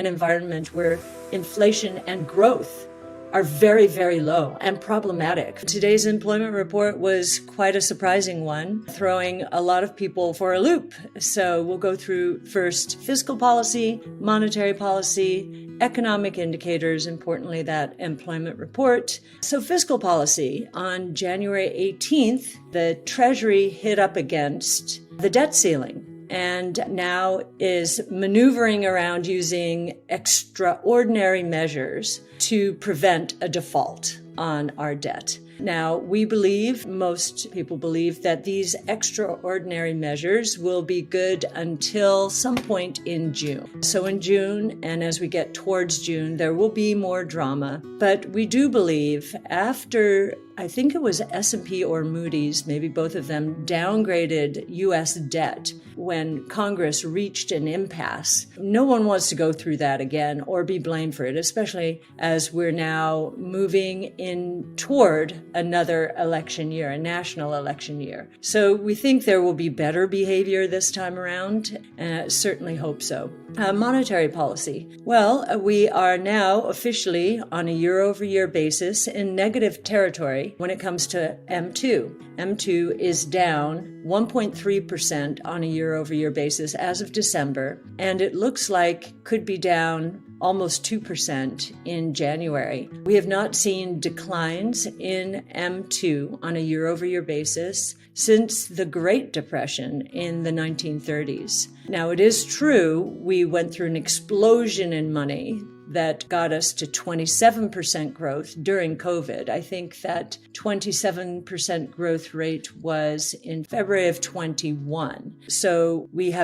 an environment where inflation and growth are very, very low and problematic. Today's employment report was quite a surprising one, throwing a lot of people for a loop. So we'll go through first fiscal policy, monetary policy, economic indicators, importantly that employment report. So fiscal policy, on January 18th, the Treasury hit up against the debt ceiling and now is maneuvering around using extraordinary measures to prevent a default on our debt. Now, we believe, most people believe, that these extraordinary measures will be good until some point in June. So in June, and as we get towards June, there will be more drama. But we do believe after, I think it was S&P or Moody's, maybe both of them, downgraded U.S. debt when Congress reached an impasse. No one wants to go through that again or be blamed for it, especially as we're now moving in toward another election year, a national election year. So we think there will be better behavior this time around, and certainly hope so. Monetary policy. Well, we are now officially on a year-over-year basis in negative territory when it comes to M2. M2 is down 1.3% on a year-over-year basis as of December, and it looks like could be down almost 2% in January. We have not seen declines in M2 on a year-over-year basis since the Great Depression in the 1930s. Now, it is true we went through an explosion in money that got us to 27% growth during COVID. I think that 27% growth rate was in February of 21. So we've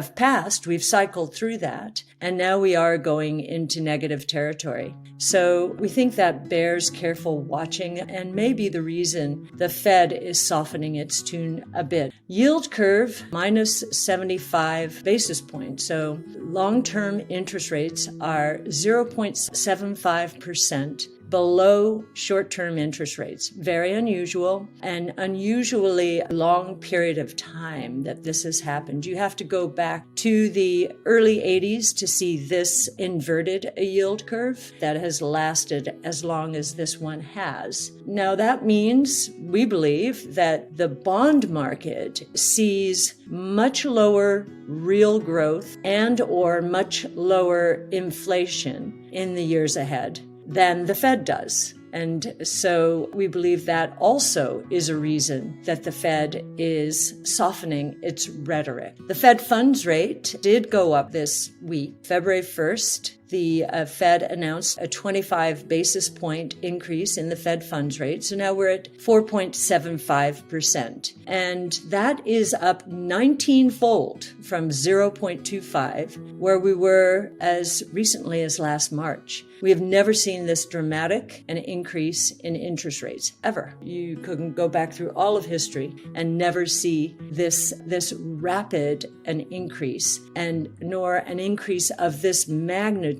cycled through that, and now we are going into negative territory. So we think that bears careful watching and may be the reason the Fed is softening its tune a bit. Yield curve, minus 75 basis points. So long-term interest rates are 0.75% below short-term interest rates. Very unusual, and unusually long period of time that this has happened. You have to go back to the early 80s to see this inverted yield curve that has lasted as long as this one has. Now that means, we believe, that the bond market sees much lower real growth and or much lower inflation in the years ahead than the Fed does. And so we believe that also is a reason that the Fed is softening its rhetoric. The Fed funds rate did go up this week. February 1st, the Fed announced a 25 basis point increase in the Fed funds rate. So now we're at 4.75%. And that is up 19-fold from 0.25, where we were as recently as last March. We have never seen this dramatic an increase in interest rates, ever. You couldn't go back through all of history and never see this rapid an increase, and nor an increase of this magnitude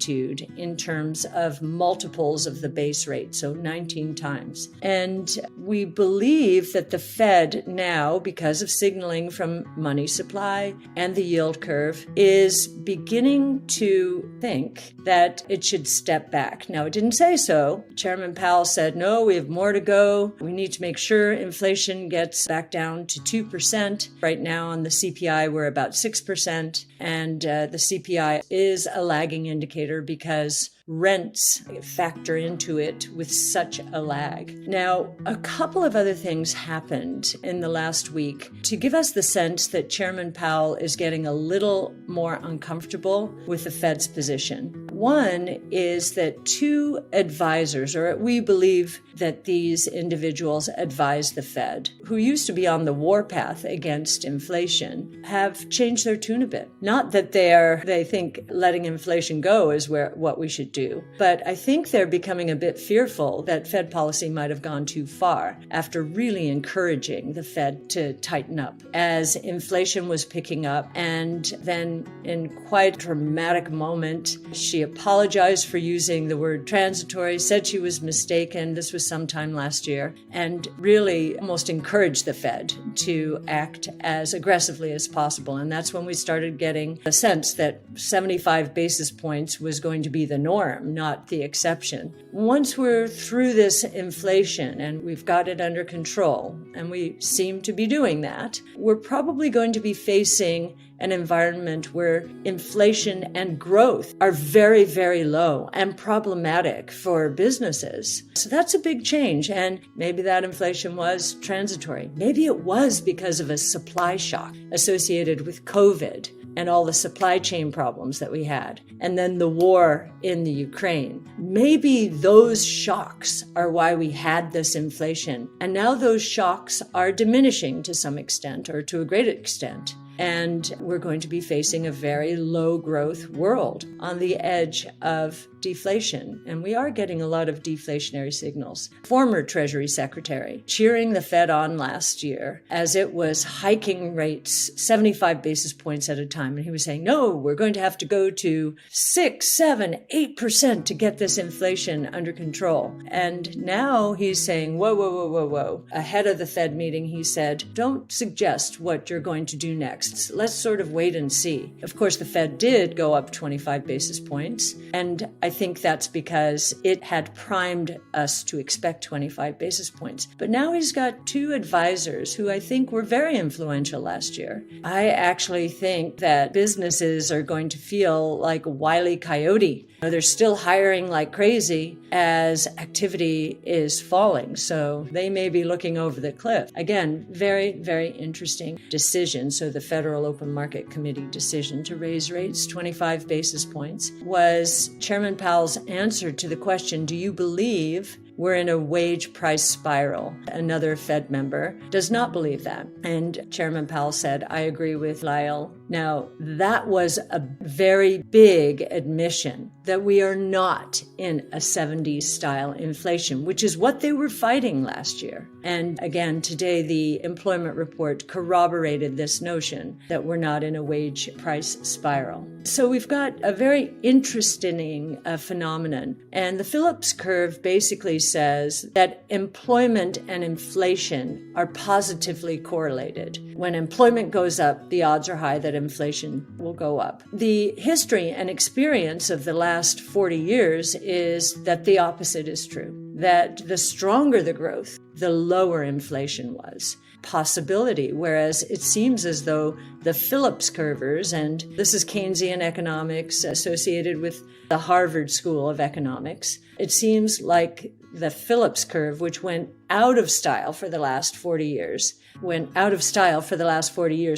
in terms of multiples of the base rate, so 19 times. And we believe that the Fed now, because of signaling from money supply and the yield curve, is beginning to think that it should step back. Now, it didn't say so. Chairman Powell said, no, we have more to go. We need to make sure inflation gets back down to 2%. Right now on the CPI, we're about 6%. And the CPI is a lagging indicator because rents factor into it with such a lag. Now, a couple of other things happened in the last week to give us the sense that Chairman Powell is getting a little more uncomfortable with the Fed's position. One is that two advisors, or we believe that these individuals advise the Fed, who used to be on the warpath against inflation, have changed their tune a bit. Not that they think letting inflation go is what we should do, but I think they're becoming a bit fearful that Fed policy might have gone too far after really encouraging the Fed to tighten up as inflation was picking up. And then in quite a dramatic moment, she apologized for using the word transitory, said she was mistaken. This was sometime last year, and really almost encouraged the Fed to act as aggressively as possible. And that's when we started getting a sense that 75 basis points was going to be the norm, not the exception. Once we're through this inflation and we've got it under control, and we seem to be doing that, we're probably going to be facing an environment where inflation and growth are very, very low and problematic for businesses. So that's a big change. And maybe that inflation was transitory. Maybe it was because of a supply shock associated with COVID and all the supply chain problems that we had, and then the war in the Ukraine. Maybe those shocks are why we had this inflation. And now those shocks are diminishing to some extent, or to a great extent. And we're going to be facing a very low growth world on the edge of deflation. And we are getting a lot of deflationary signals. Former Treasury Secretary cheering the Fed on last year as it was hiking rates 75 basis points at a time. And he was saying, no, we're going to have to go to 6, 7, 8% to get this inflation under control. And now he's saying, whoa. Ahead of the Fed meeting, he said, don't suggest what you're going to do next. Let's sort of wait and see. Of course, the Fed did go up 25 basis points, and I think that's because it had primed us to expect 25 basis points. But now he's got two advisors who I think were very influential last year. I actually think that businesses are going to feel like Wile E. Coyote. They're still hiring like crazy as activity is falling, so they may be looking over the cliff. Again, very, very interesting decision. So the Federal Open Market Committee decision to raise rates 25 basis points was Chairman Powell's answer to the question, do you believe we're in a wage price spiral? Another Fed member does not believe that. And Chairman Powell said, I agree with Lyle. Now, that was a very big admission that we are not in a 70s style inflation, which is what they were fighting last year. And again, today, the employment report corroborated this notion that we're not in a wage price spiral. So we've got a very interesting phenomenon. And the Phillips curve basically says that employment and inflation are positively correlated. When employment goes up, the odds are high that inflation will go up. The history and experience of the last 40 years is that the opposite is true, that the stronger the growth, the lower inflation was. Possibility, whereas it seems as though the Phillips curvers, and this is Keynesian economics associated with the Harvard School of Economics, it seems like the Phillips curve, which went out of style for the last 40 years,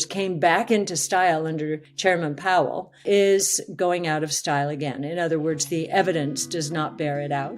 came back into style under Chairman Powell, is going out of style again. In other words, the evidence does not bear it out.